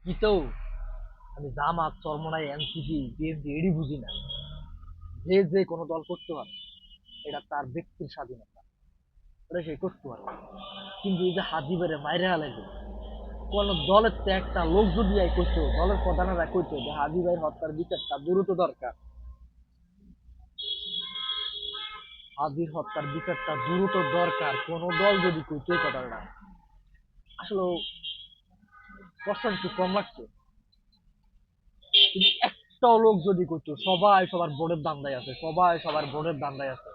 কিন্তু আমি জামাত Charmonai NCP BNP এডি বুঝি না। যে যে কোনো দল করতে পারে, এটা তার ব্যক্তির স্বাধীনতা, এটা সে করতে পারে। কিন্তু এই যে হাজিবের মাইরে লাগবে, কোন দলের তো একটা লোক যদি করতো, দলের প্রধানেরা করতো যে হাজি ভাইয়ের হত্যার বিচারটা দ্রুত দরকার, হাজির হত্যার বিচারটা দ্রুত দরকার, কোন দল যদি করতো এই কথাটা, আসলে কষ্ট একটু কম লাগছে। কিন্তু একটাও লোক যদি করতো, সবাই সবার ভোটের দান্দায় আছে, সবাই সবার ভোটের দান্দায় আছে,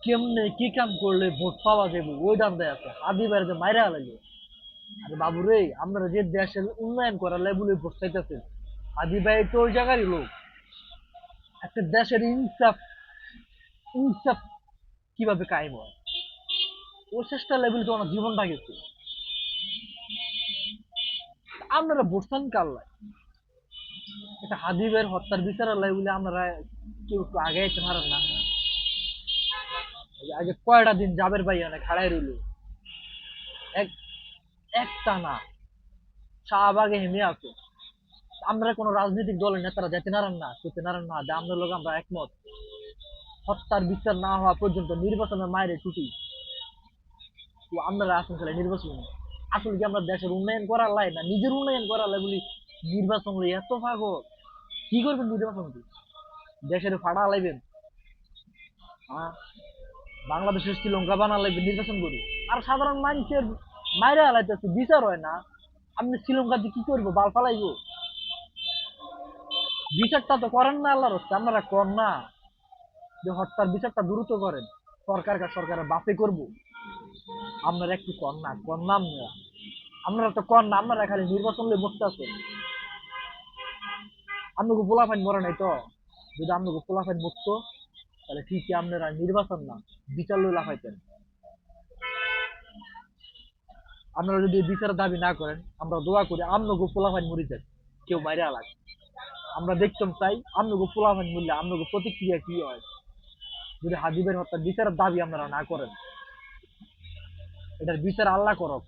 কেমনে কি কাম করলে ভোট পাওয়া যাবে ওই দান্দায় আছে। হাদি ভাইয়ের যে মাইরা লাগে, আরে বাবু রে, আমরা যে দেশের উন্নয়ন করার লেবুলে ভোট চাইতেছে, হাদি ভাই তো ওই জায়গারই লোক। একটা দেশের ইনসাফ, ইনসাফ কিভাবে কায়েম হয়, ও চেষ্টা লেভেলে তো আমার জীবনটা গেছে। আপনারা ভোট চান কার লাই? একটা হাদিবের হত্যার বিচারের লাই বলে আপনারা কেউ একটু আগে যেতে পারেন না? এই যে আগে কয়টা দিন জাবের ভাই অনেক হারাই রইল, এক একটা না, শাহবাগে হেমে আছে। আমরা কোনো রাজনৈতিক দলের নেতারা যেতে নারেন না, করতে নারেন না যে আমরা লোক আমরা একমত, হত্যার বিচার না হওয়া পর্যন্ত নির্বাচনের মায়ের ছুটি। তো আপনারা আসেন খেলে নির্বাচন, আসলে কি আমরা দেশের উন্নয়ন করার লাই না নিজের উন্নয়ন করার লাই বলি নির্বাচন লই এত পাগল? কি করবেন নির্বাচন কি? দেশের ফাটা লাইবেন? হ্যাঁ, বাংলাদেশের শ্রীলঙ্কা বানা লাগবে নির্বাচন করি? আর সাধারণ মানুষের মাইরা হালাইতেছে, বিচার হয় না, আপনি শ্রীলঙ্কাতে কি করবো, বাল ফালাইবো? বিচারটা তো করেন না আল্লাহর হচ্ছে, আপনারা কর না যে হত্যার বিচারটা দ্রুত করেন। সরকারের বাপে করব, আপনারা একটু কর না, কর না আপনারা। আপনারা তো কর না, আপনারা খালি নির্বাচন নিয়ে বসতে আছেন। আপনাকে পোলাপাইন মরে নাই তো? যদি আপনাকে পোলাপাইন মরতো, তাহলে ঠিকই আপনারা নির্বাচন না, বিচার লই লাফাইতেন। আপনারা যদি বিচারের দাবি না করেন, আমরা দোয়া করি আপনাকে পোলাপাইন মরি যাক, কেউ বাইরে আলাক, আমরা দেখতাম চাই আপনাকে পোলাপাইন মরলে আপনাকে প্রতিক্রিয়া কি হয়। যদি হাজিবের হত্যা বিচারের দাবি আপনারা না করেন, এটার বিচার আল্লাহ করক।